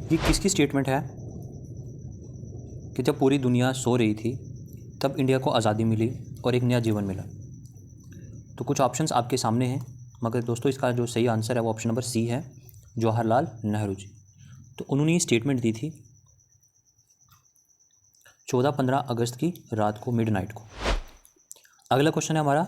ये किसकी स्टेटमेंट है कि जब पूरी दुनिया सो रही थी तब इंडिया को आज़ादी मिली और एक नया जीवन मिला? तो कुछ ऑप्शंस आपके सामने हैं, मगर दोस्तों इसका जो सही आंसर है वो ऑप्शन नंबर सी है, जवाहरलाल नेहरू जी। तो उन्होंने ये स्टेटमेंट दी थी 14-15 अगस्त की रात को, मिडनाइट को। अगला क्वेश्चन है हमारा,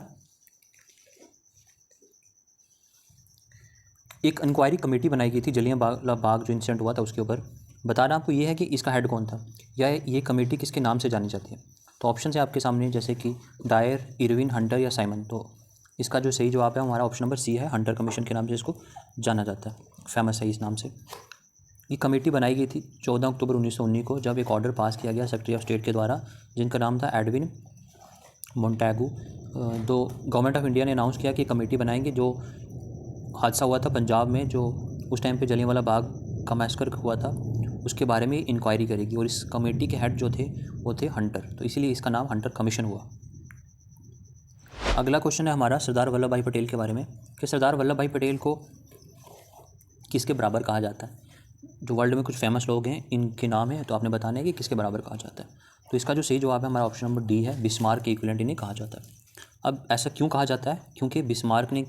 एक इंक्वायरी कमेटी बनाई गई थी जलियांवाला बाग जो इंसिडेंट हुआ था उसके ऊपर। बताना आपको ये है कि इसका हेड कौन था, या ये कमेटी किसके नाम से जानी जाती है। तो ऑप्शन है आपके सामने, जैसे कि डायर, इरविन, हंटर या साइमन। तो इसका जो सही जवाब है हमारा ऑप्शन नंबर सी है, हंटर कमीशन के नाम से इसको जाना जाता है, फेमस है इस नाम से। ये कमेटी बनाई गई थी 14 अक्टूबर 1919 को, जब एक ऑर्डर पास किया गया सेक्रेटरी ऑफ स्टेट के द्वारा, जिनका नाम था एडविन मोंटैगू। तो गवर्नमेंट ऑफ इंडिया ने अनाउंस किया कि कमेटी बनाएंगे। जो हादसा हुआ था पंजाब में, जो उस टाइम पे जलियांवाला बाग का मैसेकर हुआ था, उसके बारे में इंक्वायरी करेगी, और इस कमेटी के हेड जो थे वो थे हंटर, तो इसीलिए इसका नाम हंटर कमीशन हुआ। अगला क्वेश्चन है हमारा सरदार वल्लभ भाई पटेल के बारे में, कि सरदार वल्लभ भाई पटेल को किसके बराबर कहा जाता है। जो वर्ल्ड में कुछ फेमस लोग हैं इनके नाम है, तो आपने बताना है कि किसके बराबर कहा जाता है। तो इसका जो सही जवाब है हमारा ऑप्शन नंबर डी है, बिस्मार्क के इक्विवेलेंट इन्हें कहा जाता है। अब ऐसा क्यों कहा जाता है, क्योंकि बिस्मार्क ने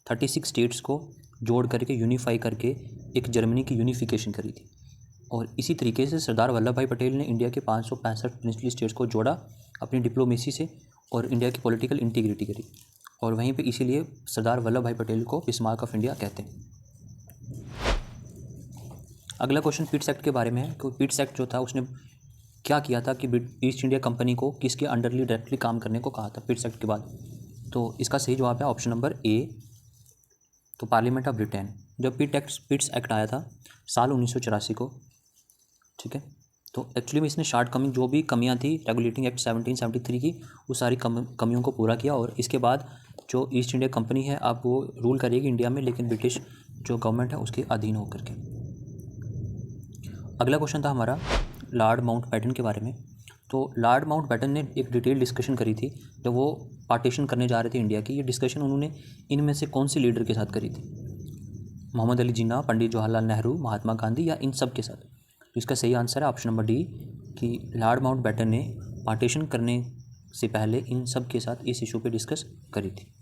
36 स्टेट्स को जोड़ करके यूनिफाई करके एक जर्मनी की यूनिफिकेशन करी थी, और इसी तरीके से सरदार वल्लभ भाई पटेल ने इंडिया के 565 प्रिंसली स्टेट्स को जोड़ा अपनी डिप्लोमेसी से, और इंडिया की पॉलिटिकल इंटीग्रिटी करी, और वहीं पे इसीलिए सरदार वल्लभ भाई पटेल को बिस्मार्क ऑफ इंडिया कहते हैं। अगला क्वेश्चन पिट्स एक्ट के बारे में है, कि पिट्स एक्ट जो था उसने क्या किया था कि ईस्ट इंडिया कंपनी को किसके अंडरली डायरेक्टली काम करने को कहा था पिट्स एक्ट के बाद। तो इसका सही जवाब है ऑप्शन नंबर ए, तो पार्लियामेंट ऑफ ब्रिटेन। जब पिट्स एक्ट आया था साल 1984 को, ठीक है, तो एक्चुअली में इसने शॉर्ट कमिंग जो भी कमियां थी रेगुलेटिंग एक्ट 1773 की, वो सारी कमियों को पूरा किया, और इसके बाद जो ईस्ट इंडिया कंपनी है अब वो रूल करेगी इंडिया में, लेकिन ब्रिटिश जो गवर्नमेंट है उसके अधीन होकर के। अगला क्वेश्चन था हमारा लॉर्ड माउंटबेटन के बारे में। तो लॉर्ड माउंटबेटन ने एक डिटेल डिस्कशन करी थी जब वो पार्टीशन करने जा रहे थे इंडिया की। ये डिस्कशन उन्होंने इनमें से कौन से लीडर के साथ करी थी, मोहम्मद अली जिन्ना, पंडित जवाहरलाल नेहरू, महात्मा गांधी, या इन सब के साथ। तो इसका सही आंसर है ऑप्शन नंबर डी, कि लॉर्ड माउंटबेटन ने पार्टीशन करने से पहले इन सब के साथ इस इशू पे डिस्कस करी थी।